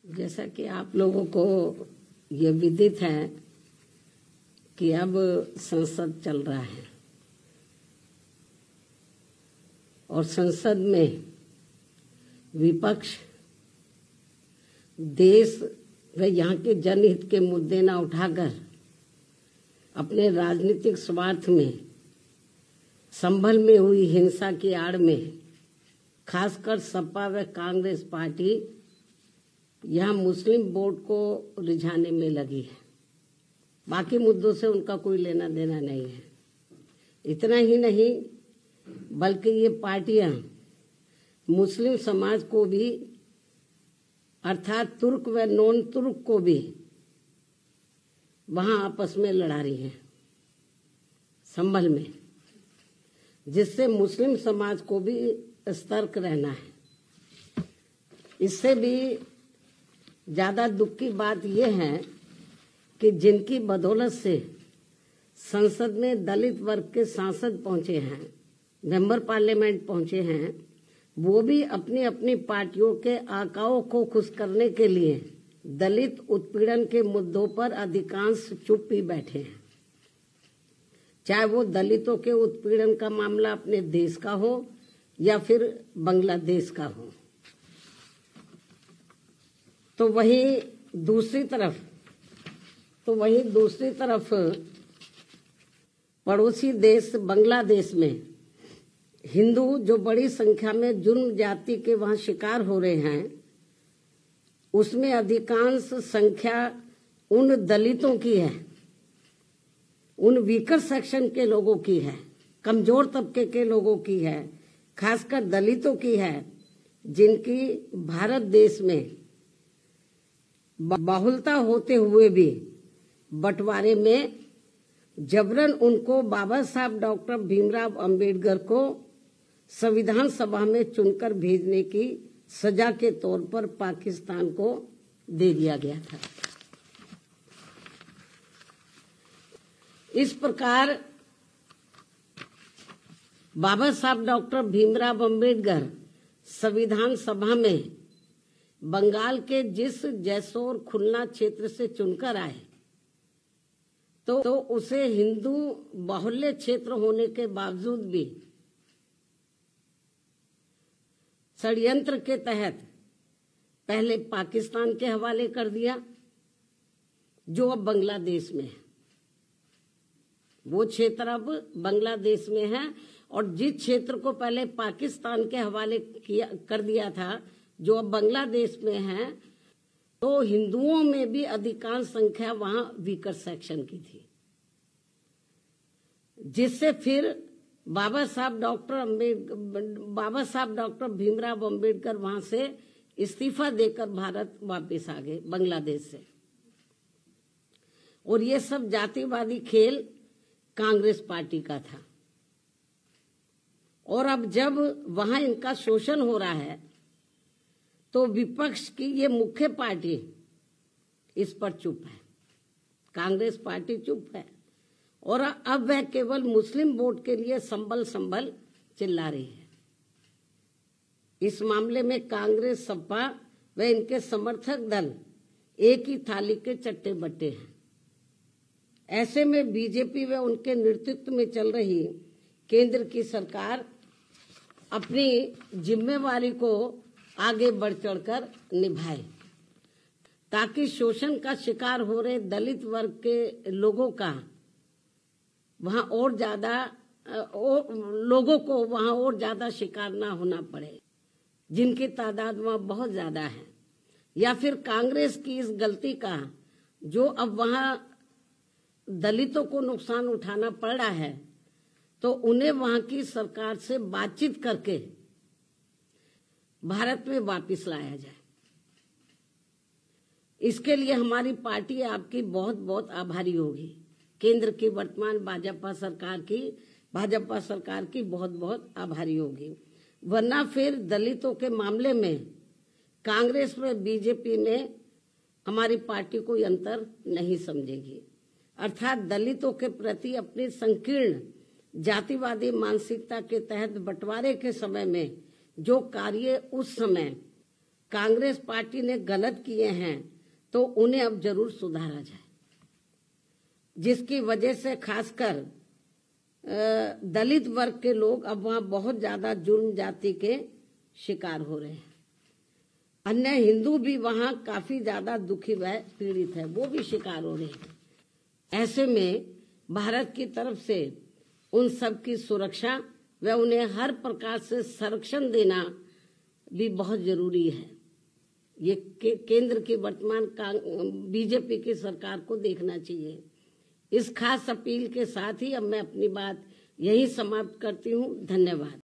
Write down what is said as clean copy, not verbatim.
जैसा कि आप लोगों को ये विदित है कि अब संसद चल रहा है और संसद में विपक्ष देश व यहाँ के जनहित के मुद्दे न उठाकर अपने राजनीतिक स्वार्थ में संभल में हुई हिंसा की आड़ में खासकर सपा व कांग्रेस पार्टी यहाँ मुस्लिम वोट को रिझाने में लगी है। बाकी मुद्दों से उनका कोई लेना देना नहीं है। इतना ही नहीं बल्कि ये पार्टियां मुस्लिम समाज को भी अर्थात तुर्क व नॉन तुर्क को भी वहां आपस में लड़ा रही हैं संभल में, जिससे मुस्लिम समाज को भी सतर्क रहना है। इससे भी ज्यादा दुख की बात यह है कि जिनकी बदौलत से संसद में दलित वर्ग के सांसद पहुंचे हैं, मेंबर पार्लियामेंट पहुंचे हैं, वो भी अपनी अपनी पार्टियों के आकाओं को खुश करने के लिए दलित उत्पीड़न के मुद्दों पर अधिकांश चुप ही बैठे हैं। चाहे वो दलितों के उत्पीड़न का मामला अपने देश का हो या फिर बांग्लादेश का हो। तो वहीं दूसरी तरफ पड़ोसी देश बांग्लादेश में हिंदू जो बड़ी संख्या में जुर्म जाति के वहां शिकार हो रहे हैं, उसमें अधिकांश संख्या उन दलितों की है, उन वीकर सेक्शन के लोगों की है, कमजोर तबके के लोगों की है, खासकर दलितों की है, जिनकी भारत देश में बाहुलता होते हुए भी बंटवारे में जबरन उनको बाबा साहब डॉक्टर भीमराव अंबेडकर को संविधान सभा में चुनकर भेजने की सजा के तौर पर पाकिस्तान को दे दिया गया था। इस प्रकार बाबा साहब डॉक्टर भीमराव अंबेडकर संविधान सभा में बंगाल के जिस जैसोर खुलना क्षेत्र से चुनकर आए, तो उसे हिंदू बाहुल्य क्षेत्र होने के बावजूद भी षड्यंत्र के तहत पहले पाकिस्तान के हवाले कर दिया, जो अब बांग्लादेश में है। वो क्षेत्र अब बांग्लादेश में है और जिस क्षेत्र को पहले पाकिस्तान के हवाले कर दिया था, जो अब बांग्लादेश में है, तो हिंदुओं में भी अधिकांश संख्या वहां वीकर सेक्शन की थी, जिससे फिर बाबा साहब डॉक्टर भीमराव अंबेडकर वहां से इस्तीफा देकर भारत वापस आ गए बांग्लादेश से। और ये सब जातिवादी खेल कांग्रेस पार्टी का था। और अब जब वहां इनका शोषण हो रहा है, तो विपक्ष की ये मुख्य पार्टी इस पर चुप है, कांग्रेस पार्टी चुप है। और अब वह केवल मुस्लिम वोट के लिए संभल चिल्ला रही है। इस मामले में कांग्रेस, सपा व इनके समर्थक दल एक ही थाली के चट्टे बट्टे हैं। ऐसे में बीजेपी व उनके नेतृत्व में चल रही केंद्र की सरकार अपनी जिम्मेवारी को आगे बढ़ चढ़कर निभाए, ताकि शोषण का शिकार हो रहे दलित वर्ग के लोगों का वहां और ज्यादा शिकार ना होना पड़े, जिनकी तादाद वहां बहुत ज्यादा है। या फिर कांग्रेस की इस गलती का जो अब वहां दलितों को नुकसान उठाना पड़ रहा है, तो उन्हें वहां की सरकार से बातचीत करके भारत में वापस लाया जाए। इसके लिए हमारी पार्टी आपकी बहुत बहुत आभारी होगी। केंद्र की वर्तमान भाजपा सरकार की बहुत बहुत आभारी होगी। वरना फिर दलितों के मामले में कांग्रेस व बीजेपी में हमारी पार्टी कोई अंतर नहीं समझेगी। अर्थात दलितों के प्रति अपनी संकीर्ण जातिवादी मानसिकता के तहत बंटवारे के समय में जो कार्य उस समय कांग्रेस पार्टी ने गलत किए हैं तो उन्हें अब जरूर सुधारा जाए, जिसकी वजह से खासकर दलित वर्ग के लोग अब वहां बहुत ज्यादा जुर्म जाति के शिकार हो रहे हैं। अन्य हिंदू भी वहां काफी ज्यादा दुखी व पीड़ित है, वो भी शिकार हो रहे हैं। ऐसे में भारत की तरफ से उन सब की सुरक्षा व उन्हें हर प्रकार से संरक्षण देना भी बहुत जरूरी है। ये केंद्र की वर्तमान बीजेपी की सरकार को देखना चाहिए। इस खास अपील के साथ ही अब मैं अपनी बात यही समाप्त करती हूँ। धन्यवाद।